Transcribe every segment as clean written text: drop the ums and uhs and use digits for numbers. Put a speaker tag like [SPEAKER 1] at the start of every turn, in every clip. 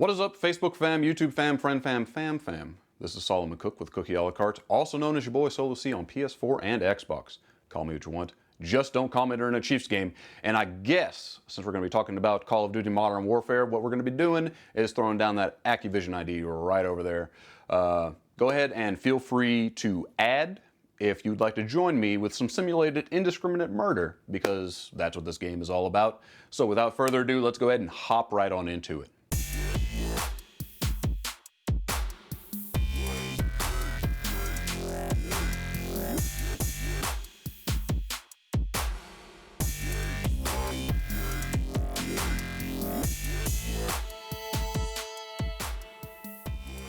[SPEAKER 1] What is up, Facebook fam, YouTube fam, friend fam, fam? This is Solomon Cook with Cookie a la carte, also known as your boy Solo C on PS4 and Xbox. Call me what you want, just don't call me during a Chiefs game. And I guess, since we're going to be talking about Call of Duty Modern Warfare, what we're going to be doing is throwing down that Activision ID right over there. Go ahead and feel free to add if you'd like to join me with some simulated indiscriminate murder, because that's what this game is all about. So without further ado, let's go ahead and hop right on into it.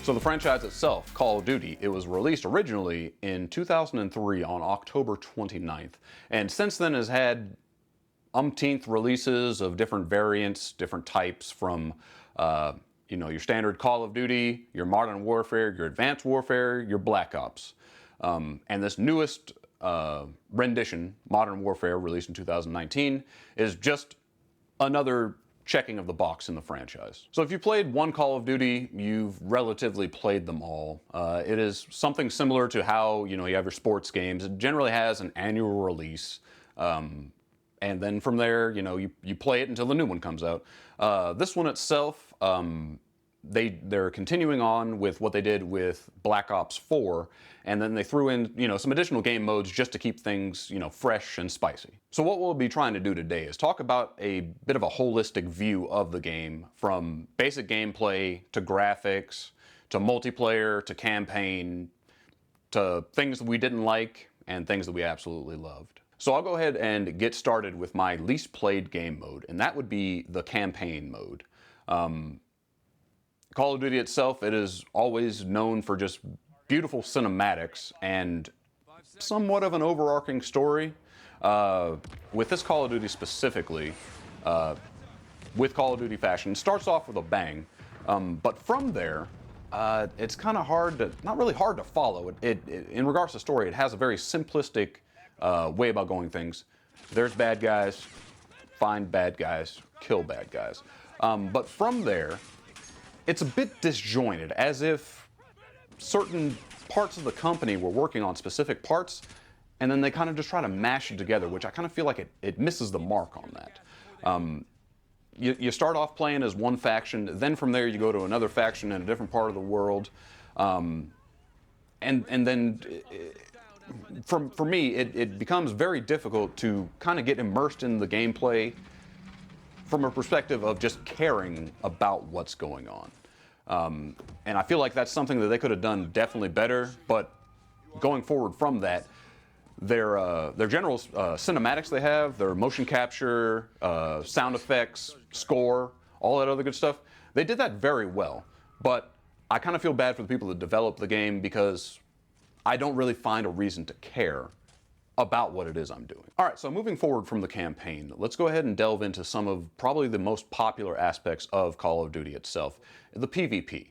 [SPEAKER 1] So the franchise itself, Call of Duty, it was released originally in 2003 on October 29th. And since then has had umpteenth releases of different variants, different types from, your standard Call of Duty, your Modern Warfare, your Advanced Warfare, your Black Ops. And this newest rendition, Modern Warfare, released in 2019, is just another checking of the box in the franchise. So if you played one Call of Duty, you've relatively played them all. It is something similar to how you have your sports games. It generally has an annual release, and then from there, you play it until the new one comes out. This one itself, they're continuing on with what they did with Black Ops 4, and then they threw in some additional game modes just to keep things fresh and spicy. So what we'll be trying to do today is talk about a bit of a holistic view of the game, from basic gameplay to graphics to multiplayer to campaign to things that we didn't like and things that we absolutely loved. So I'll go ahead and get started with my least played game mode, and that would be the campaign mode. Call of Duty itself, it is always known for just beautiful cinematics and somewhat of an overarching story. With this Call of Duty specifically, with Call of Duty fashion, it starts off with a bang, but from there, it's kind of not really hard to follow. In regards to story, it has a very simplistic way about going things. There's bad guys, find bad guys, kill bad guys. But from there, it's a bit disjointed, as if certain parts of the company were working on specific parts, and then they kind of just try to mash it together, which I kind of feel like it misses the mark on that. You start off playing as one faction, then from there you go to another faction in a different part of the world, and then for me, it becomes very difficult to kind of get immersed in the gameplay from a perspective of just caring about what's going on. And I feel like that's something that they could have done definitely better, but going forward from that, their general cinematics they have, their motion capture, sound effects, score, all that other good stuff, they did that very well. But I kind of feel bad for the people that developed the game, because I don't really find a reason to care about what it is I'm doing. All right, so moving forward from the campaign, let's go ahead and delve into some of probably the most popular aspects of Call of Duty itself, the PvP.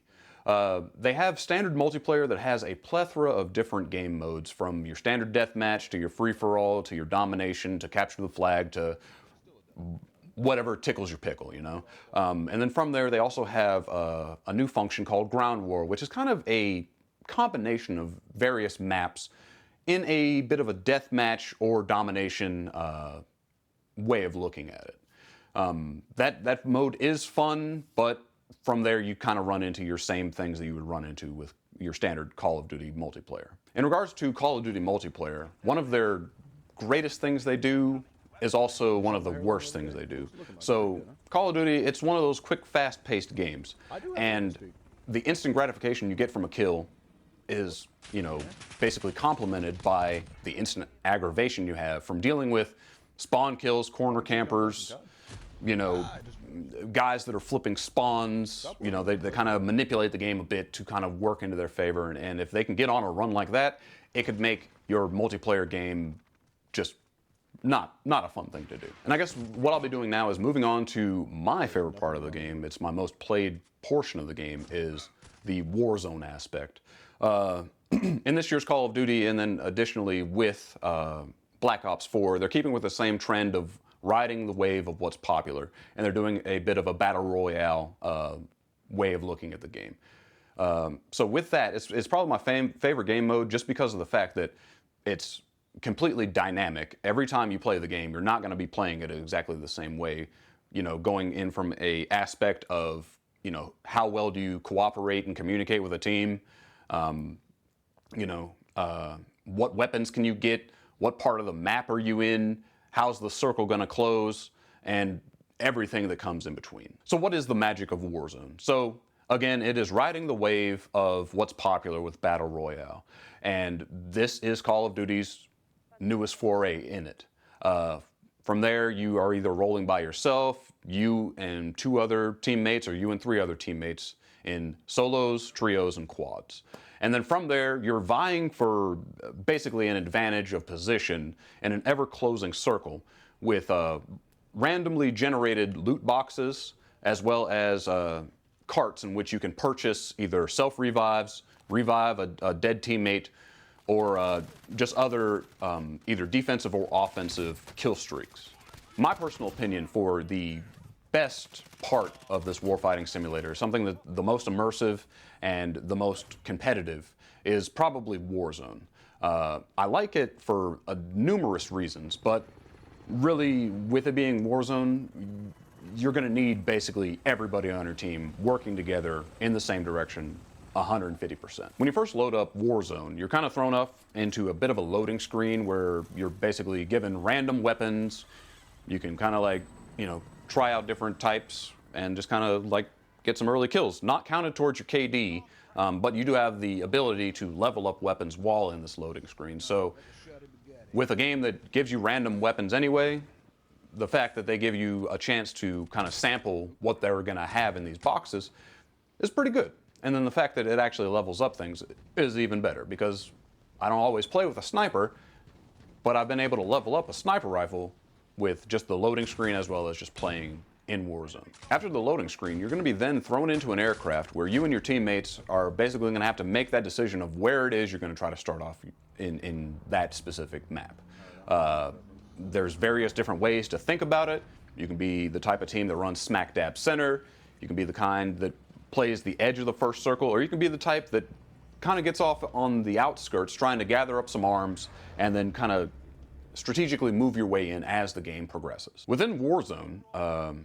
[SPEAKER 1] They have standard multiplayer that has a plethora of different game modes, from your standard deathmatch to your free-for-all to your domination to capture the flag to whatever tickles your pickle, And then from there, they also have a new function called Ground War, which is kind of a combination of various maps in a bit of a deathmatch or domination way of looking at it. That mode is fun, but from there you kind of run into your same things that you would run into with your standard Call of Duty multiplayer. In regards to Call of Duty multiplayer, one of their greatest things they do is also one of the worst things they do. So Call of Duty, it's one of those quick, fast-paced games, and the instant gratification you get from a kill is, basically complemented by the instant aggravation you have from dealing with spawn kills, corner campers, guys that are flipping spawns. They kind of manipulate the game a bit to kind of work into their favor, and if they can get on a run like that, it could make your multiplayer game just not a fun thing to do. And I guess what I'll be doing now is moving on to my favorite part of the game. It's my most played portion of the game, is the Warzone aspect. In this year's Call of Duty, and then additionally with Black Ops 4, they're keeping with the same trend of riding the wave of what's popular, and they're doing a bit of a battle royale way of looking at the game. So with that, it's probably my favorite game mode just because of the fact that it's completely dynamic. Every time you play the game, you're not going to be playing it exactly the same way, going in from a aspect of, how well do you cooperate and communicate with a team, what weapons can you get, what part of the map are you in, how's the circle going to close, and everything that comes in between. So what is the magic of Warzone? So again, it is riding the wave of what's popular with Battle Royale. And this is Call of Duty's newest foray in it. From there, you are either rolling by yourself, you and 2 other teammates, or you and 3 other teammates in solos, trios, and quads. And then from there, you're vying for basically an advantage of position in an ever-closing circle with randomly generated loot boxes, as well as carts in which you can purchase either self-revives, revive a dead teammate, or just other either defensive or offensive kill streaks. My personal opinion for the best part of this warfighting simulator, something that the most immersive and the most competitive, is probably Warzone. I like it for numerous reasons, but really, with it being Warzone, you're going to need basically everybody on your team working together in the same direction 150%. When you first load up Warzone, you're kind of thrown up into a bit of a loading screen where you're basically given random weapons. You can kind of try out different types and just kind of get some early kills. Not counted towards your KD, but you do have the ability to level up weapons while in this loading screen. So with a game that gives you random weapons anyway, the fact that they give you a chance to kind of sample what they're going to have in these boxes is pretty good. And then the fact that it actually levels up things is even better, because I don't always play with a sniper, but I've been able to level up a sniper rifle with just the loading screen as well as just playing in Warzone. After the loading screen, you're going to be then thrown into an aircraft where you and your teammates are basically going to have to make that decision of where it is you're going to try to start off in that specific map. There's various different ways to think about it. You can be the type of team that runs smack dab center. You can be the kind that plays the edge of the first circle, or you can be the type that kind of gets off on the outskirts trying to gather up some arms and then kind of strategically move your way in as the game progresses. Within Warzone,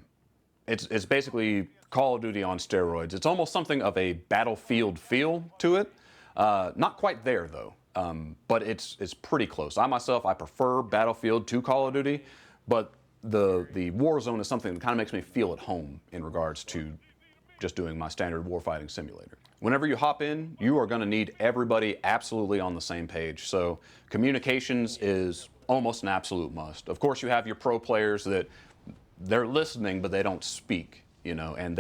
[SPEAKER 1] it's basically Call of Duty on steroids. It's almost something of a Battlefield feel to it. Not quite there though, but it's pretty close. I myself, I prefer Battlefield to Call of Duty, but the Warzone is something that kind of makes me feel at home in regards to just doing my standard warfighting simulator. Whenever you hop in, you are going to need everybody absolutely on the same page. So communications is almost an absolute must. Of course, you have your pro players that they're listening, but they don't speak, and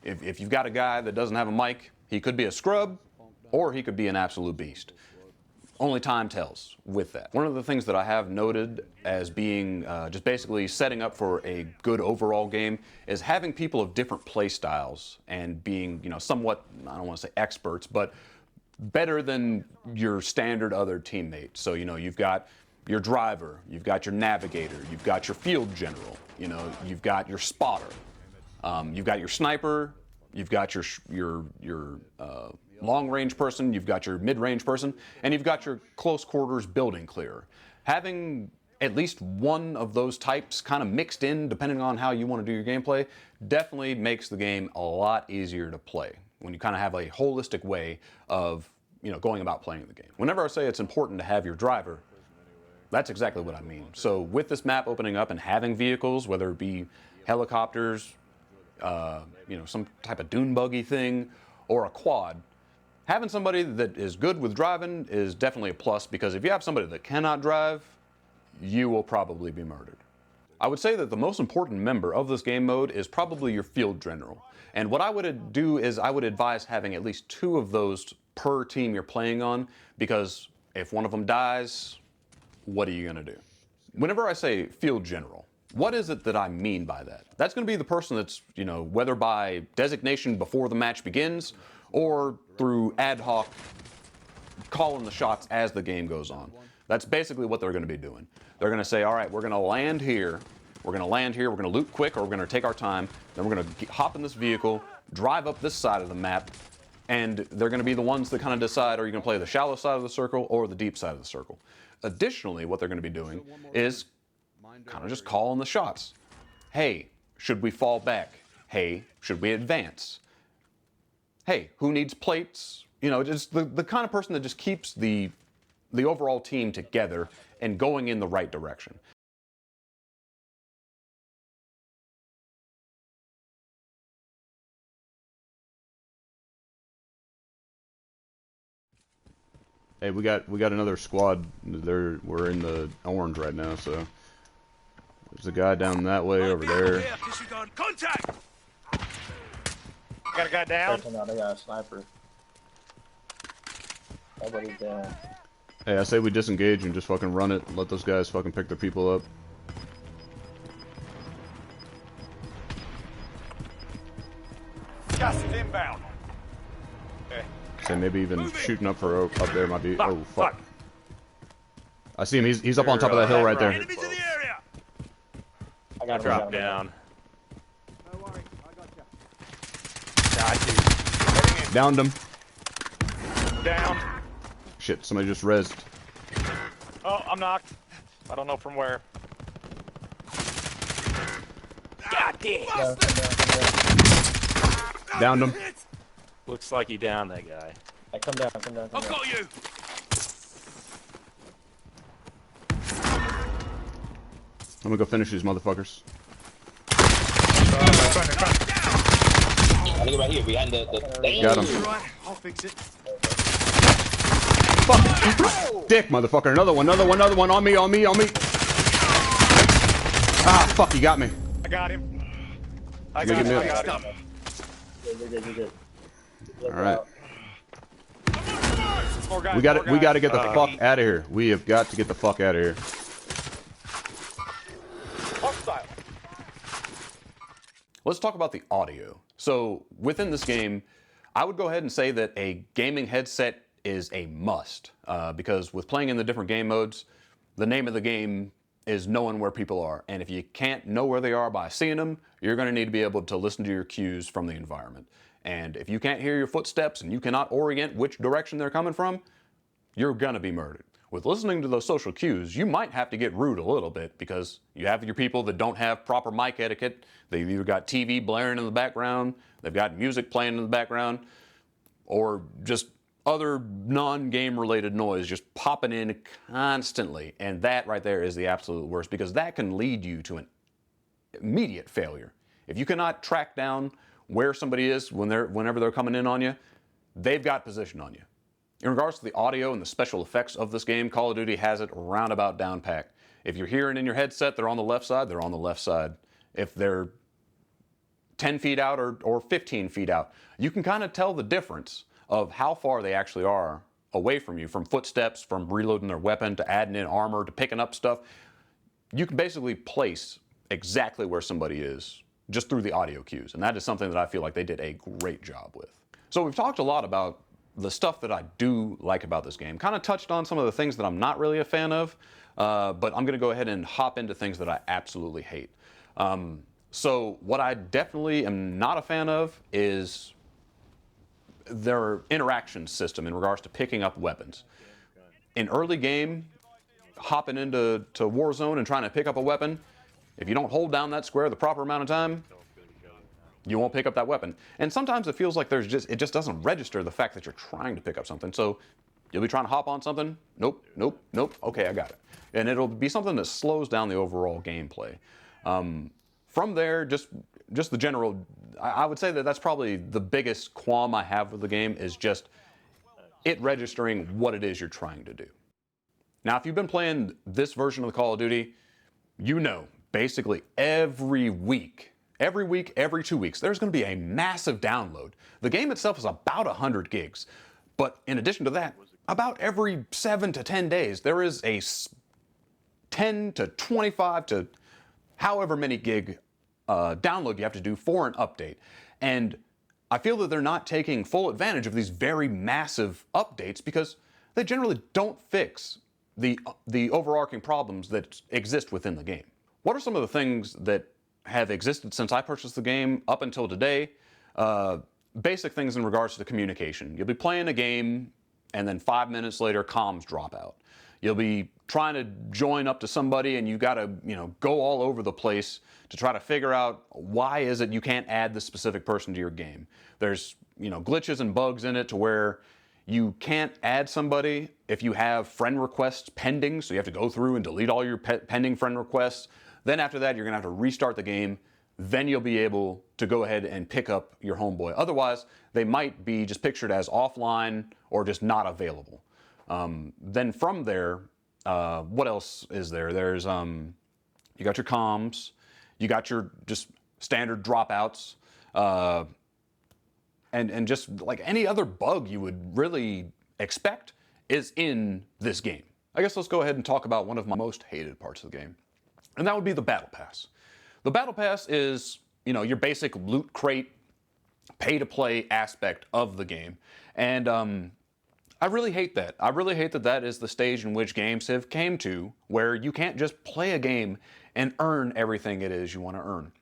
[SPEAKER 1] if you've got a guy that doesn't have a mic, he could be a scrub or he could be an absolute beast. Only time tells with that. One of the things that I have noted as being just basically setting up for a good overall game is having people of different play styles and being, somewhat, I don't want to say experts, but better than your standard other teammate. So, you've got your driver, you've got your navigator, you've got your field general, you've got your spotter, you've got your sniper, you've got your long-range person, you've got your mid-range person, and you've got your close quarters building clearer. Having at least one of those types kind of mixed in, depending on how you want to do your gameplay, definitely makes the game a lot easier to play when you kind of have a holistic way of going about playing the game. Whenever I say it's important to have your driver, that's exactly what I mean. So with this map opening up and having vehicles, whether it be helicopters, some type of dune buggy thing, or a quad, having somebody that is good with driving is definitely a plus, because if you have somebody that cannot drive, you will probably be murdered. I would say that the most important member of this game mode is probably your field general. And what I would do is I would advise having at least 2 of those per team you're playing on, because if one of them dies, what are you going to do? Whenever I say field general, what is it that I mean by that? That's going to be the person that's, whether by designation before the match begins or through ad hoc calling the shots as the game goes on. That's basically what they're going to be doing. They're going to say, all right, we're going to land here, we're going to loot quick, or we're going to take our time, then we're going to hop in this vehicle, drive up this side of the map, and they're going to be the ones that kind of decide, are you going to play the shallow side of the circle or the deep side of the circle. Additionally, what they're going to be doing is kind of just calling the shots. Hey, should we fall back? Hey, should we advance? Hey, who needs plates? You know, just the kind of person that just keeps the overall team together and going in the right direction. Hey, we got another squad. We're in the orange right now, so there's a guy down that way over there.
[SPEAKER 2] Contact! Got a guy down.
[SPEAKER 3] I got a sniper. Nobody's down.
[SPEAKER 1] Hey, I say we disengage and just fucking run it. Let those guys fucking pick their people up.
[SPEAKER 2] Gas is inbound. Okay.
[SPEAKER 1] Say maybe even shooting up for up there might be. Oh fuck! I see him. He's up on top of that hill right there.
[SPEAKER 2] Enemies in the area.
[SPEAKER 3] I got
[SPEAKER 2] Drop down.
[SPEAKER 4] No worries, I got you.
[SPEAKER 2] Got you.
[SPEAKER 1] Downed him.
[SPEAKER 2] Down.
[SPEAKER 1] Shit! Somebody just rezzed.
[SPEAKER 2] Oh, I'm knocked. I don't know from where. God damn.
[SPEAKER 1] Downed him.
[SPEAKER 5] Looks like he downed that guy.
[SPEAKER 3] I come down, come down.
[SPEAKER 2] I've got you.
[SPEAKER 1] I'm gonna go finish these motherfuckers.
[SPEAKER 3] I think right here, behind the
[SPEAKER 1] Got him.
[SPEAKER 2] Right, I'll fix it.
[SPEAKER 1] Fuck! Dick, motherfucker! Another one! On me! Ah, fuck! You got me.
[SPEAKER 2] I got him. I
[SPEAKER 1] Make
[SPEAKER 2] got
[SPEAKER 1] it
[SPEAKER 2] him.
[SPEAKER 1] move.
[SPEAKER 2] I got him.
[SPEAKER 3] You're good.
[SPEAKER 1] All right.
[SPEAKER 2] More guys,
[SPEAKER 1] We got to get the fuck out of here. We have got to get the fuck out of here.
[SPEAKER 2] Hostile.
[SPEAKER 1] Let's talk about the audio. So within this game, I would go ahead and say that a gaming headset is a must because with playing in the different game modes, the name of the game is knowing where people are. And if you can't know where they are by seeing them, you're going to need to be able to listen to your cues from the environment. And if you can't hear your footsteps and you cannot orient which direction they're coming from, you're going to be murdered. With listening to those social cues, you might have to get rude a little bit because you have your people that don't have proper mic etiquette. They've either got TV blaring in the background, they've got music playing in the background, or just other non-game related noise just popping in constantly. And that right there is the absolute worst because that can lead you to an immediate failure. If you cannot track down where somebody is whenever they're coming in on you, they've got position on you. In regards to the audio and the special effects of this game, Call of Duty has it roundabout down pat. If you're hearing in your headset they're on the left side, they're on the left side. If they're 10 feet out or 15 feet out, you can kind of tell the difference of how far they actually are away from you, from footsteps, from reloading their weapon, to adding in armor, to picking up stuff. You can basically place exactly where somebody is just through the audio cues, and that is something that I feel like they did a great job with. So we've talked a lot about the stuff that I do like about this game, kind of touched on some of the things that I'm not really a fan of, but I'm going to go ahead and hop into things that I absolutely hate. So what I definitely am not a fan of is their interaction system in regards to picking up weapons. In early game, hopping into Warzone and trying to pick up a weapon, if you don't hold down that square the proper amount of time, you won't pick up that weapon. And sometimes it feels like it just doesn't register the fact that you're trying to pick up something. So you'll be trying to hop on something. Nope. Okay, I got it. And it'll be something that slows down the overall gameplay. From there, just the general, I would say that that's probably the biggest qualm I have with the game is just it registering what it is you're trying to do. Now, if you've been playing this version of the Call of Duty, you know, basically every week, every 2 weeks, there's going to be a massive download. The game itself is about 100 gigs. But in addition to that, about every 7 to 10 days, there is a 10 to 25 to however many gig download you have to do for an update. And I feel that they're not taking full advantage of these very massive updates because they generally don't fix the overarching problems that exist within the game. What are some of the things that have existed since I purchased the game up until today basic things in regards to the communication. You'll be playing a game, and then 5 minutes later, comms drop out. You'll be trying to join up to somebody, and you got to, go all over the place to try to figure out why is it you can't add the specific person to your game. There's, glitches and bugs in it to where you can't add somebody if you have friend requests pending, so you have to go through and delete all your pending friend requests. Then after that, you're gonna have to restart the game. Then you'll be able to go ahead and pick up your homeboy. Otherwise, they might be just pictured as offline or just not available. Then from there, what else is there? There's, you got your comms, you got your just standard dropouts, and just like any other bug you would really expect is in this game. I guess let's go ahead and talk about one of my most hated parts of the game, and that would be the Battle Pass. The Battle Pass is, your basic loot crate, pay-to-play aspect of the game, and I really hate that. I really hate that that is the stage in which games have came to, where you can't just play a game and earn everything it is you want to earn.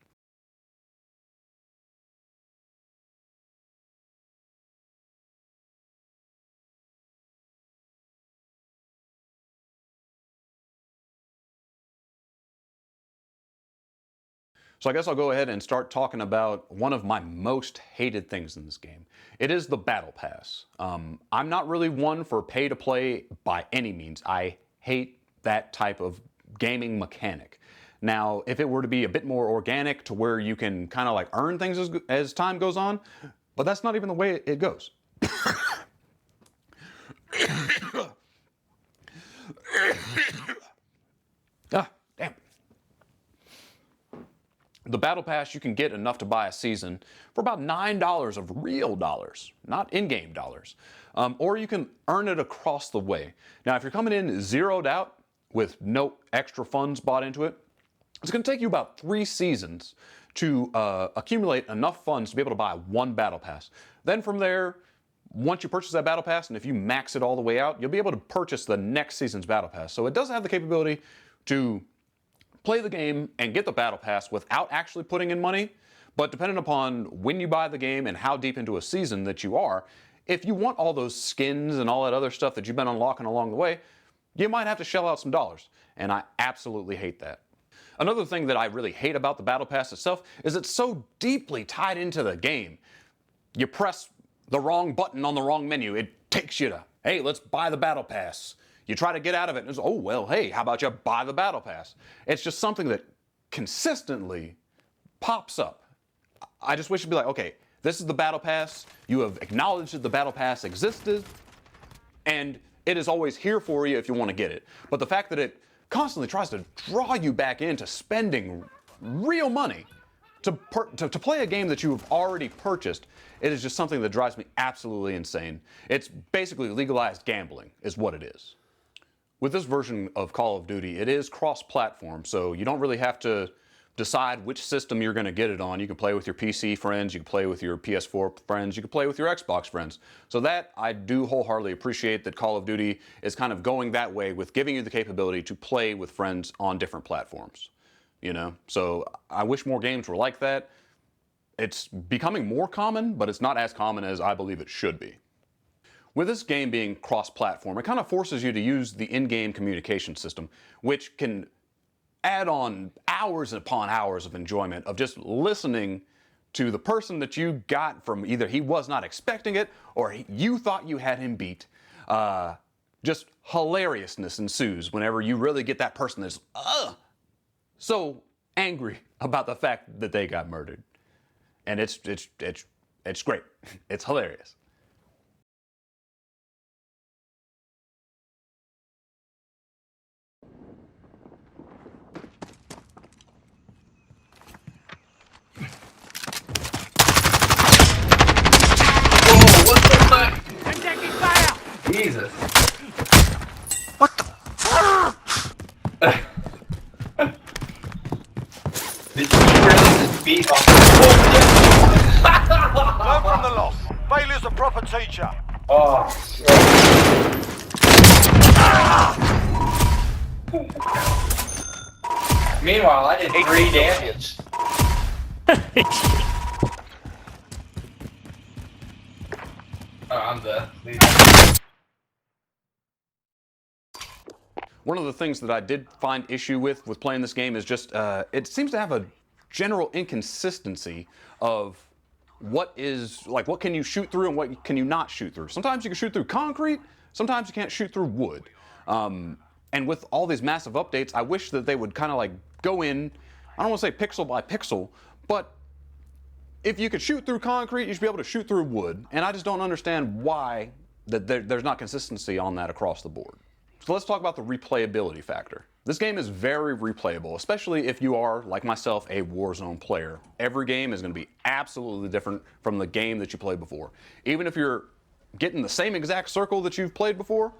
[SPEAKER 1] So I guess I'll go ahead and start talking about one of my most hated things in this game. It is the Battle Pass. I'm not really one for pay to play by any means. I hate that type of gaming mechanic. Now, if it were to be a bit more organic to where you can kind of like earn things as time goes on, but that's not even the way it goes. Damn. The Battle Pass, you can get enough to buy a season for about $9 of real dollars, not in-game dollars. Or you can earn it across the way. Now, if you're coming in zeroed out with no extra funds bought into it, it's going to take you about 3 seasons to accumulate enough funds to be able to buy one Battle Pass. Then from there, once you purchase that Battle Pass, and if you max it all the way out, you'll be able to purchase the next season's Battle Pass. So it does have the capability to play the game and get the Battle Pass without actually putting in money, but depending upon when you buy the game and how deep into a season that you are, if you want all those skins and all that other stuff that you've been unlocking along the way, you might have to shell out some dollars, and I absolutely hate that. Another thing that I really hate about the Battle Pass itself is it's so deeply tied into the game. You press the wrong button on the wrong menu, it takes you to, hey, let's buy the Battle Pass. You try to get out of it and it's, oh, well, hey, how about you buy the Battle Pass? It's just something that consistently pops up. I just wish it'd be like, okay, this is the Battle Pass. You have acknowledged that the Battle Pass existed, and it is always here for you if you want to get it. But the fact that it constantly tries to draw you back into spending real money to play a game that you have already purchased, it is just something that drives me absolutely insane. It's basically legalized gambling, is what it is. With this version of Call of Duty, it is cross-platform, so you don't really have to decide which system you're going to get it on. You can play with your PC friends, you can play with your PS4 friends, you can play with your Xbox friends. So that, I do wholeheartedly appreciate that Call of Duty is kind of going that way with giving you the capability to play with friends on different platforms. So I wish more games were like that. It's becoming more common, but it's not as common as I believe it should be. With this game being cross-platform, it kind of forces you to use the in-game communication system, which can add on hours upon hours of enjoyment of just listening to the person that you got from either he was not expecting it or you thought you had him beat. Just hilariousness ensues whenever you really get that person that's so angry about the fact that they got murdered. And it's great. It's hilarious.
[SPEAKER 6] I'm taking fire!
[SPEAKER 7] Jesus.
[SPEAKER 6] What the?
[SPEAKER 7] Did you really just beat off?
[SPEAKER 8] Learn from the loss. Failure's a proper teacher.
[SPEAKER 7] Oh, Meanwhile, I did 3 damage. I'm the lead.
[SPEAKER 1] One of the things that I did find issue with playing this game is just it seems to have a general inconsistency of what can you shoot through and what can you not shoot through. Sometimes you can shoot through concrete, sometimes you can't shoot through wood. And with all these massive updates, I wish that they would kind of like go in, I don't want to say pixel by pixel, but if you could shoot through concrete, you should be able to shoot through wood. And I just don't understand why there's not consistency on that across the board. So let's talk about the replayability factor. This game is very replayable, especially if you are, like myself, a Warzone player. Every game is going to be absolutely different from the game that you played before. Even if you're getting the same exact circle that you've played before,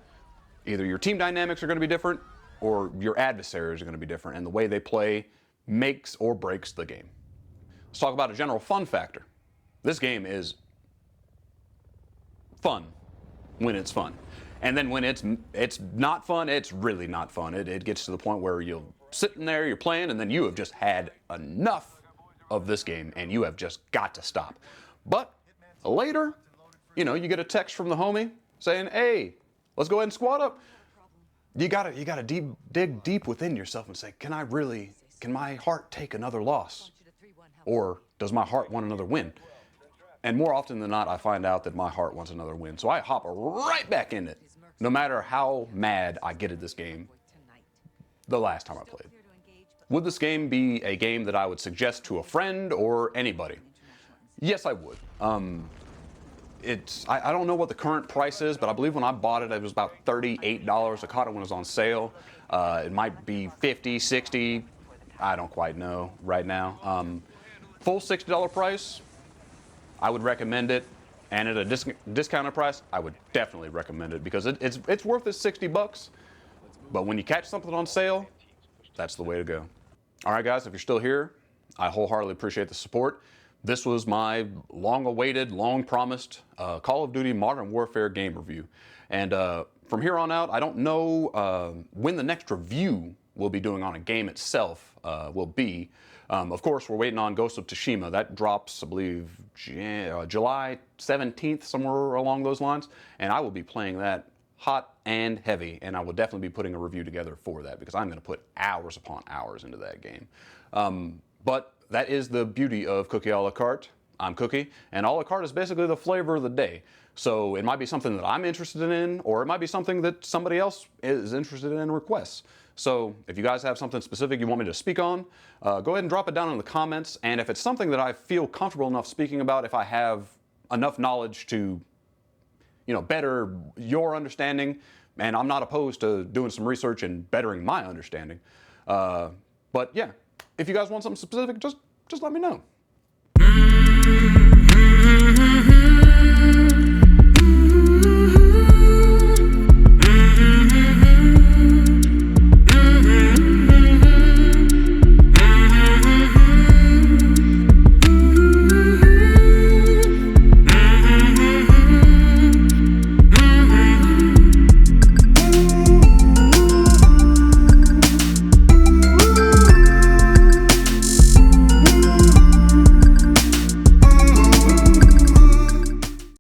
[SPEAKER 1] either your team dynamics are going to be different or your adversaries are going to be different, and the way they play makes or breaks the game. Let's talk about a general fun factor. This game is fun when it's fun. And then when it's not fun, it's really not fun. It gets to the point where you're sitting there, you're playing, and then you have just had enough of this game, and you have just got to stop. But later, you know, you get a text from the homie saying, hey, let's go ahead and squad up. You gotta dig deep within yourself and say, can my heart take another loss? Or does my heart want another win? And more often than not, I find out that my heart wants another win. So I hop right back in it, no matter how mad I get at this game the last time I played. Would this game be a game that I would suggest to a friend or anybody? Yes, I would. I don't know what the current price is, but I believe when I bought it, it was about $38. I caught it when it was on sale. It might be $50, $60. I don't quite know right now. Full $60 price, I would recommend it, and at a discounted price, I would definitely recommend it because it's worth its $60. But when you catch something on sale, that's the way to go. All right, guys, if you're still here, I wholeheartedly appreciate the support. This was my long-awaited, long-promised Call of Duty Modern Warfare game review, and from here on out, I don't know when the next review we'll be doing on a game itself will be. Of course, we're waiting on Ghost of Tsushima. That drops, I believe, July 17th, somewhere along those lines. And I will be playing that hot and heavy. And I will definitely be putting a review together for that because I'm going to put hours upon hours into that game. But that is the beauty of Cookie a la carte. I'm Cookie. And a la carte is basically the flavor of the day. So it might be something that I'm interested in, or it might be something that somebody else is interested in and requests. So if you guys have something specific you want me to speak on, go ahead and drop it down in the comments. And if it's something that I feel comfortable enough speaking about, if I have enough knowledge to, you know, better your understanding, and I'm not opposed to doing some research and bettering my understanding. But yeah, if you guys want something specific, just let me know.